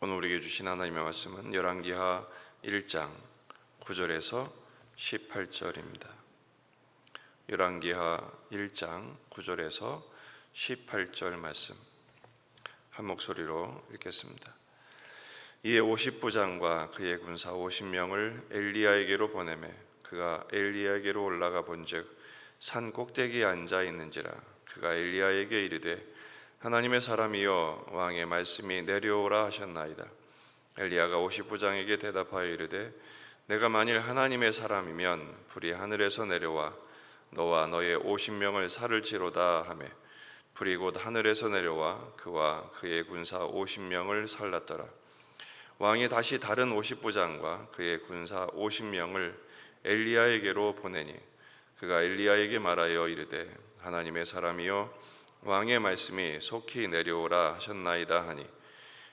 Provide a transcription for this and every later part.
오늘 우리에게 주신 하나님의 말씀은 열왕기하 1장 9절에서 18절입니다. 열왕기하 1장 9절에서 18절 말씀 한 목소리로 읽겠습니다. 이에 50부장과 그의 군사 50명을 엘리야에게로 보내매 그가 엘리야에게로 올라가 본즉 산 꼭대기에 앉아 있는지라. 그가 엘리야에게 이르되 하나님의 사람이여 왕의 말씀이 내려오라 하셨나이다. 엘리야가 50부장에게 대답하여 이르되 내가 만일 하나님의 사람이면 불이 하늘에서 내려와 너와 너의 50명을 살을지로다 하매 불이 곧 하늘에서 내려와 그와 그의 군사 50명을 살랐더라. 왕이 다시 다른 50부장과 그의 군사 50명을 엘리야에게로 보내니 그가 엘리야에게 말하여 이르되 하나님의 사람이여 왕의 말씀이 속히 내려오라 하셨나이다 하니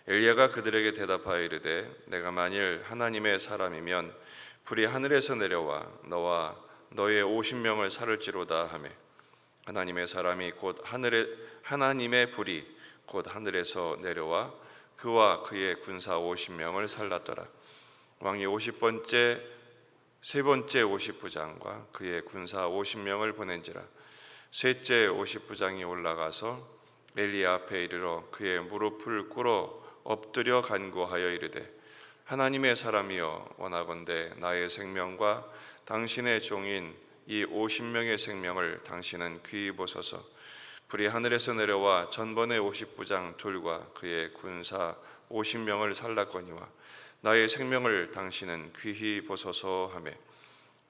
엘리야가 그들에게 대답하여 이르되 내가 만일 하나님의 사람이면 불이 하늘에서 내려와 너와 너의 50명을 살을지로다 하매 하나님의 사람이 곧 하나님의 불이 곧 하늘에서 내려와 그와 그의 군사 50명을 살랐더라. 왕이 세 번째 50부장과 그의 군사 50명을 보낸지라. 셋째 50부장이 올라가서 엘리야 앞에 이르러 그의 무릎을 꿇어 엎드려 간구하여 이르되 하나님의 사람이여 원하건대 나의 생명과 당신의 종인 이 50명의 생명을 당신은 귀히 보소서. 불이 하늘에서 내려와 전번의 50부장 둘과 그의 군사 50명을 살랐거니와 나의 생명을 당신은 귀히 보소서 하매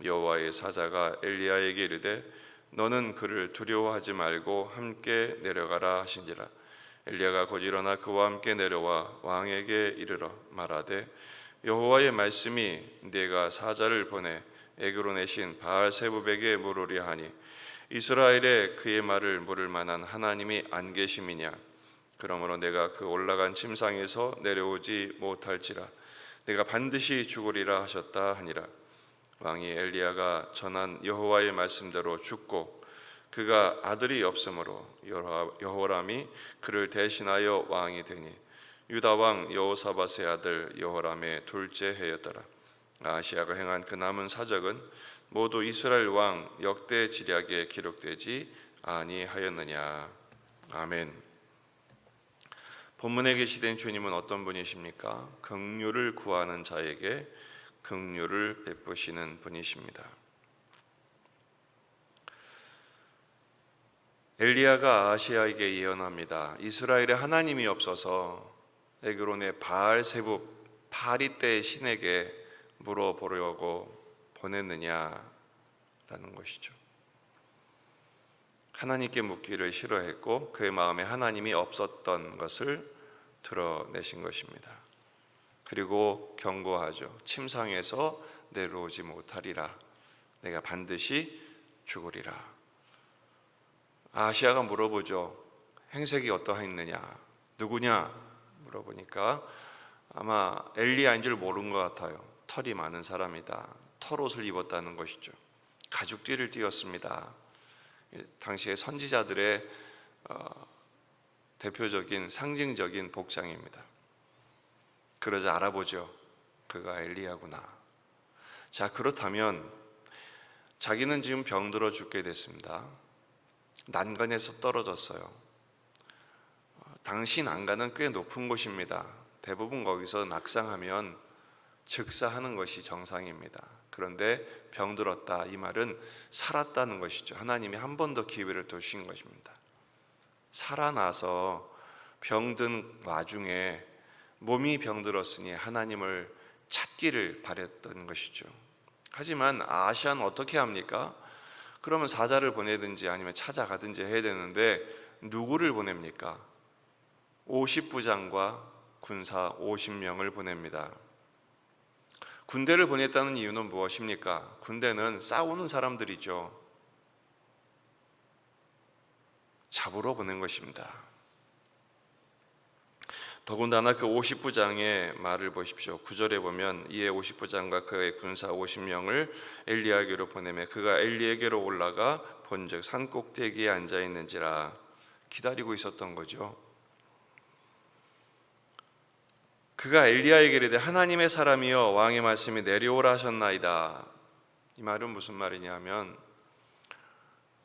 여호와의 사자가 엘리야에게 이르되 너는 그를 두려워하지 말고 함께 내려가라 하신지라. 엘리야가 곧 일어나 그와 함께 내려와 왕에게 이르러 말하되 여호와의 말씀이 네가 사자를 보내 애굽으로 내신 바알세불에게 물으려 하니 이스라엘에 그의 말을 물을 만한 하나님이 안 계심이냐. 그러므로 내가 그 올라간 침상에서 내려오지 못할지라 내가 반드시 죽으리라 하셨다 하니라. 왕이 엘리야가 전한 여호와의 말씀대로 죽고 그가 아들이 없으므로 여호람이 그를 대신하여 왕이 되니 유다 왕 여호사밧의 아들 여호람의 둘째 해였더라. 아하시야가 행한 그 남은 사적은 모두 이스라엘 왕 역대 지략에 기록되지 아니하였느냐. 아멘. 본문에 계시된 주님은 어떤 분이십니까? 긍휼을 구하는 자에게 긍휼을 베푸시는 분이십니다. 엘리야가 아하시야에게 예언합니다. 이스라엘에 하나님이 없어서 에그론의 바알세불 바리떼 신에게 물어보려고 보냈느냐라는 것이죠. 하나님께 묻기를 싫어했고 그의 마음에 하나님이 없었던 것을 드러내신 것입니다. 그리고 경고하죠. 침상에서 내려오지 못하리라. 내가 반드시 죽으리라. 아하시야가 물어보죠. 행색이 어떠했느냐? 누구냐? 물어보니까 아마 엘리야인 줄 모른 것 같아요. 털이 많은 사람이다. 털옷을 입었다는 것이죠. 가죽띠를 띄었습니다. 당시의 선지자들의 대표적인 상징적인 복장입니다. 그러자 알아보죠. 그가 엘리야구나. 자, 그렇다면 자기는 지금 병들어 죽게 됐습니다. 난간에서 떨어졌어요. 당시 난간은 꽤 높은 곳입니다. 대부분 거기서 낙상하면 즉사하는 것이 정상입니다. 그런데 병들었다, 이 말은 살았다는 것이죠. 하나님이 한 번 더 기회를 두신 것입니다. 살아나서 병든 와중에 몸이 병들었으니 하나님을 찾기를 바랬던 것이죠. 하지만 아하시야는 어떻게 합니까? 그러면 사자를 보내든지 아니면 찾아가든지 해야 되는데 누구를 보냅니까? 50부장과 군사 50명을 보냅니다. 군대를 보냈다는 이유는 무엇입니까? 군대는 싸우는 사람들이죠. 잡으러 보낸 것입니다. 더군다나 그 50부장의 말을 보십시오. 9절에 보면 이에 50부장과 그의 군사 50명을 엘리야에게로 보내매 그가 엘리야에게로 올라가 본즉 산 꼭대기에 앉아 있는지라. 기다리고 있었던 거죠. 그가 엘리야에게 이르되 하나님의 사람이여 왕의 말씀이 내려오라 하셨나이다. 이 말은 무슨 말이냐면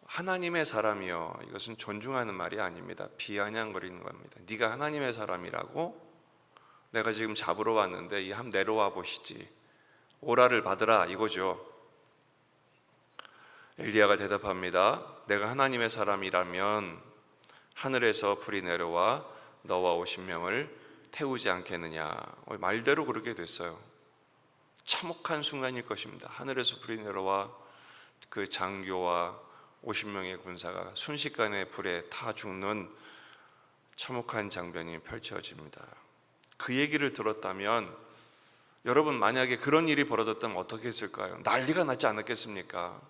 하나님의 사람이여, 이것은 존중하는 말이 아닙니다. 비아냥거리는 겁니다. 네가 하나님의 사람이라고? 내가 지금 잡으러 왔는데 이 함 내려와 보시지, 오라를 받으라, 이거죠. 엘리야가 대답합니다. 내가 하나님의 사람이라면 하늘에서 불이 내려와 너와 50명을 태우지 않겠느냐. 말대로 그렇게 됐어요. 참혹한 순간일 것입니다. 하늘에서 불이 내려와 그 장교와 50명의 군사가 순식간에 불에 타 죽는 참혹한 장면이 펼쳐집니다. 그 얘기를 들었다면 여러분, 만약에 그런 일이 벌어졌다면 어떻게 했을까요? 난리가 났지 않았겠습니까?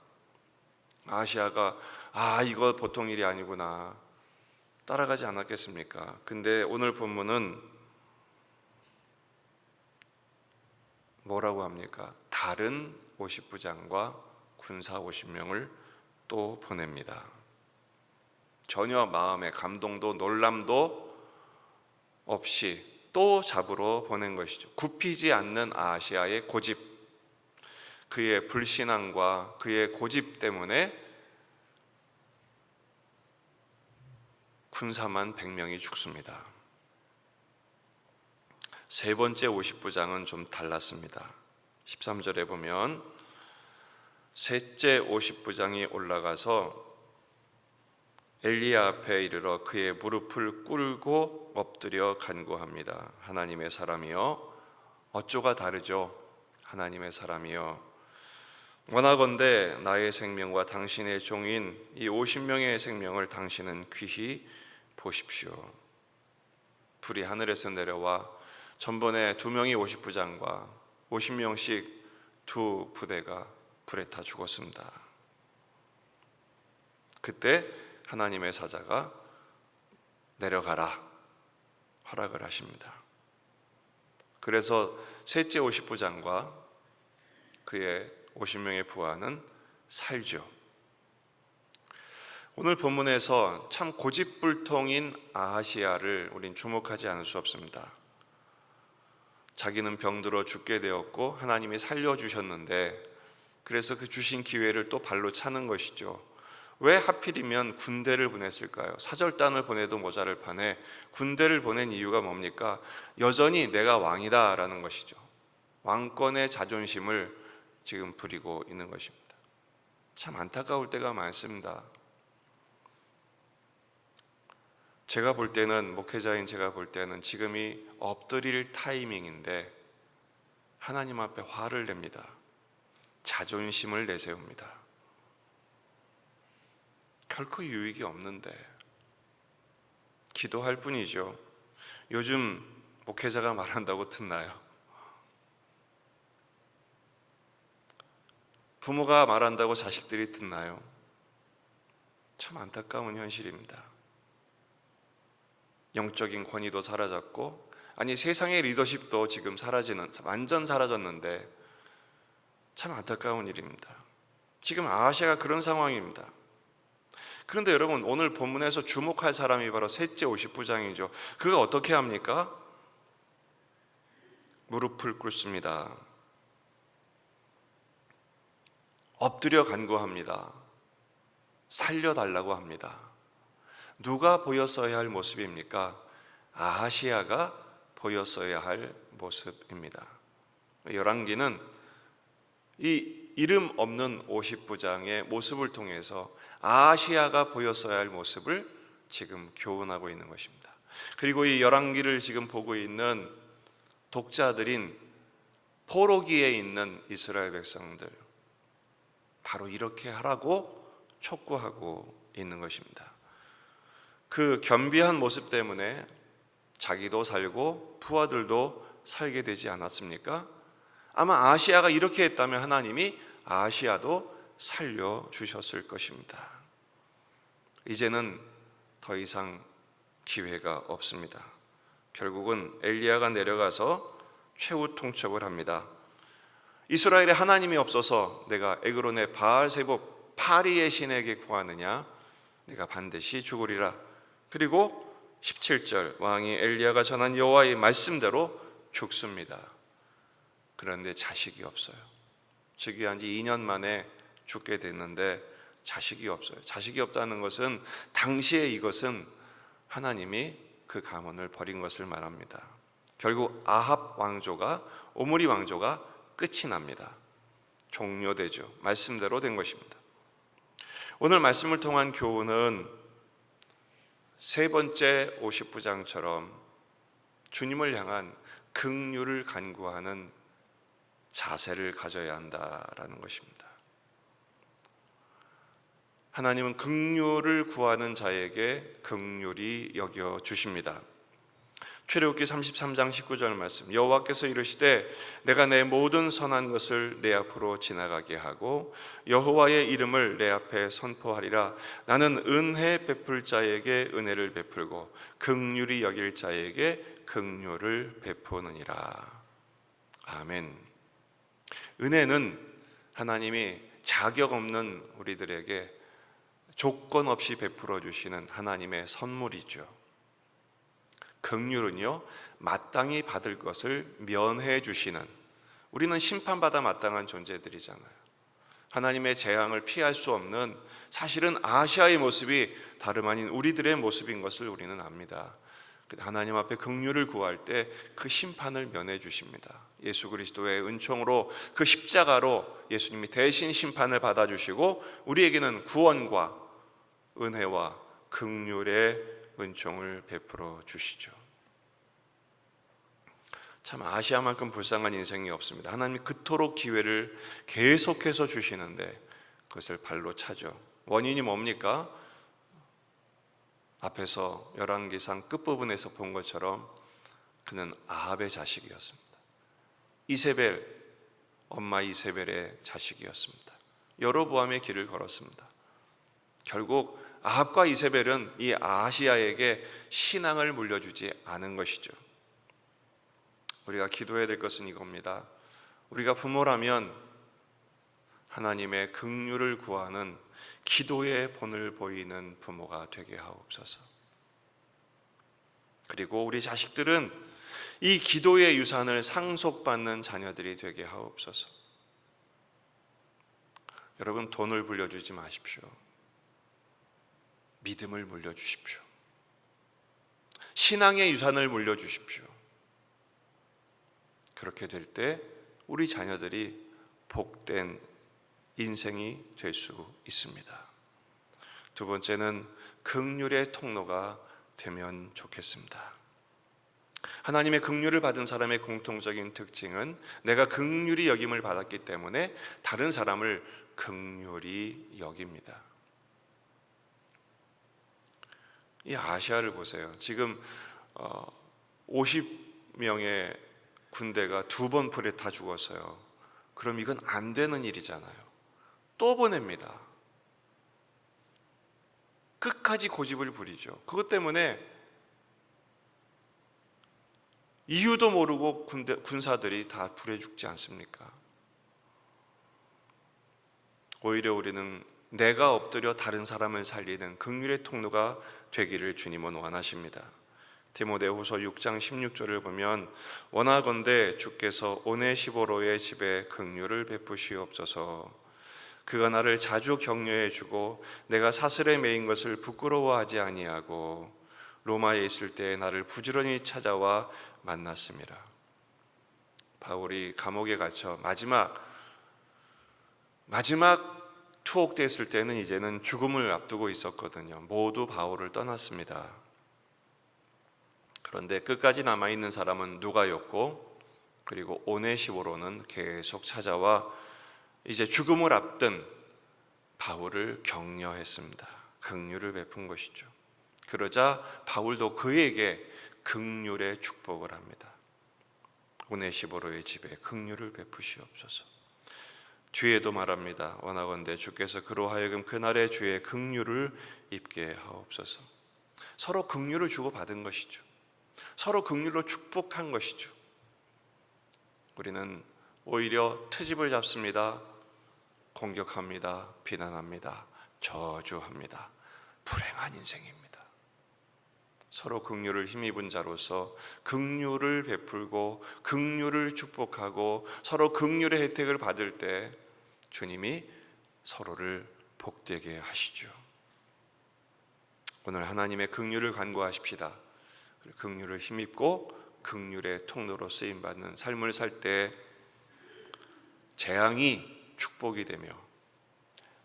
아하시아가 이거 보통 일이 아니구나 따라가지 않았겠습니까? 근데 오늘 본문은 뭐라고 합니까? 다른 50부장과 군사 50명을 또 보냅니다. 전혀 마음에 감동도 놀람도 없이 또 잡으러 보낸 것이죠. 굽히지 않는 아하시아의 고집, 그의 불신앙과 그의 고집 때문에 군사만 100명이 죽습니다. 세 번째 50부장은 좀 달랐습니다. 13절에 보면 셋째 50부장이 올라가서 엘리야 앞에 이르러 그의 무릎을 꿇고 엎드려 간구합니다. 하나님의 사람이여, 어쩌가 다르죠? 하나님의 사람이여, 원하건대 나의 생명과 당신의 종인 이 50명의 생명을 당신은 귀히 보십시오. 불이 하늘에서 내려와 전번에 2명이 50부장과 50명씩 2 부대가 불에 타 죽었습니다. 그때 하나님의 사자가 내려가라 허락을 하십니다. 그래서 셋째 50부장과 그의 50명의 부하는 살죠. 오늘 본문에서 참 고집불통인 아하시아를 우린 주목하지 않을 수 없습니다. 자기는 병들어 죽게 되었고 하나님이 살려주셨는데, 그래서 그 주신 기회를 또 발로 차는 것이죠. 왜 하필이면 군대를 보냈을까요? 사절단을 보내도 모자랄 판에 군대를 보낸 이유가 뭡니까? 여전히 내가 왕이다 라는 것이죠. 왕권의 자존심을 지금 부리고 있는 것입니다. 참 안타까울 때가 많습니다. 제가 볼 때는, 목회자인 제가 볼 때는 지금이 엎드릴 타이밍인데 하나님 앞에 화를 냅니다. 자존심을 내세웁니다. 결코 유익이 없는데 기도할 뿐이죠. 요즘 목회자가 말한다고 듣나요? 부모가 말한다고 자식들이 듣나요? 참 안타까운 현실입니다. 영적인 권위도 사라졌고, 아니 세상의 리더십도 지금 완전 사라졌는데 참 안타까운 일입니다. 지금 아하시아가 그런 상황입니다. 그런데 여러분, 오늘 본문에서 주목할 사람이 바로 셋째 50부장이죠. 그가 어떻게 합니까? 무릎을 꿇습니다. 엎드려 간구합니다. 살려달라고 합니다. 누가 보였어야 할 모습입니까? 아하시아가 보였어야 할 모습입니다. 열왕기는 이 이름 없는 50부장의 모습을 통해서 아하시아가 보였어야 할 모습을 지금 교훈하고 있는 것입니다. 그리고 이 열왕기를 지금 보고 있는 독자들인 포로기에 있는 이스라엘 백성들, 바로 이렇게 하라고 촉구하고 있는 것입니다. 그 겸비한 모습 때문에 자기도 살고 부하들도 살게 되지 않았습니까? 아마 아하시아가 이렇게 했다면 하나님이 아하시아도 살려주셨을 것입니다. 이제는 더 이상 기회가 없습니다. 결국은 엘리야가 내려가서 최후 통첩을 합니다. 이스라엘에 하나님이 없어서 내가 에그론의 바알세복 파리의 신에게 구하느냐? 내가 반드시 죽으리라. 그리고 17절, 왕이 엘리야가 전한 여호와의 말씀대로 죽습니다. 그런데 자식이 없어요. 즉위한 지 2년 만에 죽게 됐는데 자식이 없어요. 자식이 없다는 것은 당시에 이것은 하나님이 그 가문을 버린 것을 말합니다. 결국 아합 왕조가, 오므리 왕조가 끝이 납니다. 종료되죠. 말씀대로 된 것입니다. 오늘 말씀을 통한 교훈은 세 번째 50부장처럼 주님을 향한 긍휼을 간구하는 자세를 가져야 한다라는 것입니다. 하나님은 긍휼을 구하는 자에게 긍휼히 여겨 주십니다. 출애굽기 33장 19절 말씀, 여호와께서 이르시되 내가 내 모든 선한 것을 내 앞으로 지나가게 하고 여호와의 이름을 내 앞에 선포하리라. 나는 은혜 베풀 자에게 은혜를 베풀고 긍휼히 여길 자에게 긍휼을 베푸느니라. 아멘. 은혜는 하나님이 자격 없는 우리들에게 조건 없이 베풀어 주시는 하나님의 선물이죠. 긍휼은요, 마땅히 받을 것을 면해 주시는, 우리는 심판받아 마땅한 존재들이잖아요. 하나님의 재앙을 피할 수 없는, 사실은 아시아의 모습이 다름 아닌 우리들의 모습인 것을 우리는 압니다. 하나님 앞에 긍휼을 구할 때 그 심판을 면해 주십니다. 예수 그리스도의 은총으로, 그 십자가로 예수님이 대신 심판을 받아주시고 우리에게는 구원과 은혜와 긍휼의 은총을 베풀어 주시죠. 참 아시아만큼 불쌍한 인생이 없습니다. 하나님이 그토록 기회를 계속해서 주시는데 그것을 발로 차죠. 원인이 뭡니까? 앞에서 열왕기상 끝부분에서 본 것처럼 그는 아합의 자식이었습니다. 이세벨, 엄마 이세벨의 자식이었습니다. 여로보암의 길을 걸었습니다. 결국 아합과 이세벨은 이 아시아에게 신앙을 물려주지 않은 것이죠. 우리가 기도해야 될 것은 이겁니다. 우리가 부모라면 하나님의 긍휼을 구하는 기도의 본을 보이는 부모가 되게 하옵소서. 그리고 우리 자식들은 이 기도의 유산을 상속받는 자녀들이 되게 하옵소서. 여러분, 돈을 물려주지 마십시오. 믿음을 물려주십시오. 신앙의 유산을 물려주십시오. 그렇게 될 때 우리 자녀들이 복된 인생이 될 수 있습니다. 두 번째는 긍휼의 통로가 되면 좋겠습니다. 하나님의 긍휼을 받은 사람의 공통적인 특징은 내가 긍휼히 여김을 받았기 때문에 다른 사람을 긍휼히 여깁니다. 이 아시아를 보세요. 지금 50명의 군대가 2번 불에 타 죽었어요. 그럼 이건 안 되는 일이잖아요. 또 보냅니다. 끝까지 고집을 부리죠. 그것 때문에 이유도 모르고 군사들이 다 불에 죽지 않습니까? 오히려 우리는 내가 엎드려 다른 사람을 살리는 긍휼의 통로가 되기를 주님은 원하십니다. 디모데후서 6장 16절을 보면 원하건대 주께서 오네시보로의 집에 긍휼을 베푸시옵소서. 그가 나를 자주 격려해 주고 내가 사슬에 매인 것을 부끄러워하지 아니하고 로마에 있을 때 나를 부지런히 찾아와 만났습니다. 바울이 감옥에 갇혀 마지막 투옥됐을 때는 이제는 죽음을 앞두고 있었거든요. 모두 바울을 떠났습니다. 그런데 끝까지 남아있는 사람은 누가였고, 그리고 오네시보로는 계속 찾아와 이제 죽음을 앞둔 바울을 격려했습니다. 긍휼을 베푼 것이죠. 그러자 바울도 그에게 긍휼의 축복을 합니다. 오네시보로의 집에 긍휼을 베푸시옵소서. 뒤에도 말합니다. 원하건대 주께서 그로 하여금 그날의 주의 긍휼을 입게 하옵소서. 서로 긍휼을 주고받은 것이죠. 서로 긍휼로 축복한 것이죠. 우리는 오히려 트집을 잡습니다. 공격합니다. 비난합니다. 저주합니다. 불행한 인생입니다. 서로 긍휼을 힘입은 자로서 긍휼을 베풀고 긍휼을 축복하고 서로 긍휼의 혜택을 받을 때 주님이 서로를 복되게 하시죠. 오늘 하나님의 긍휼을 간구하십시다. 긍휼을 힘입고 긍휼의 통로로 쓰임받는 삶을 살 때 재앙이 축복이 되며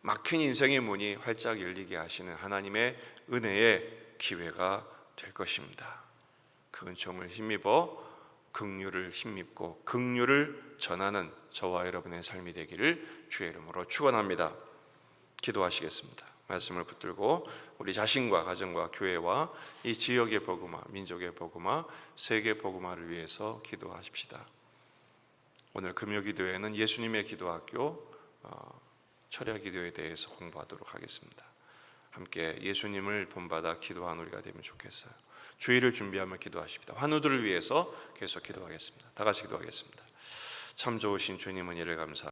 막힌 인생의 문이 활짝 열리게 하시는 하나님의 은혜의 기회가 될 것입니다. 그 은총을 힘입어 긍휼을 힘입고 긍휼을 전하는 저와 여러분의 삶이 되기를 주의 이름으로 축원합니다. 기도하시겠습니다. 말씀을 붙들고 우리 자신과 가정과 교회와 이 지역의 복음화, 민족의 복음화, 세계 복음화를 위해서 기도하십시다. 오늘 금요기도회는 예수님의 기도학교 철야기도에 대해서 공부하도록 하겠습니다. 함께 예수님을 본받아 기도하는 우리가 되면 좋겠어요. 주일을 준비하며 기도하십니다. 환우들을 위해서 계속 기도하겠습니다. 다 같이 기도하겠습니다. 참 좋으신 주님 은혜를 감사합니다.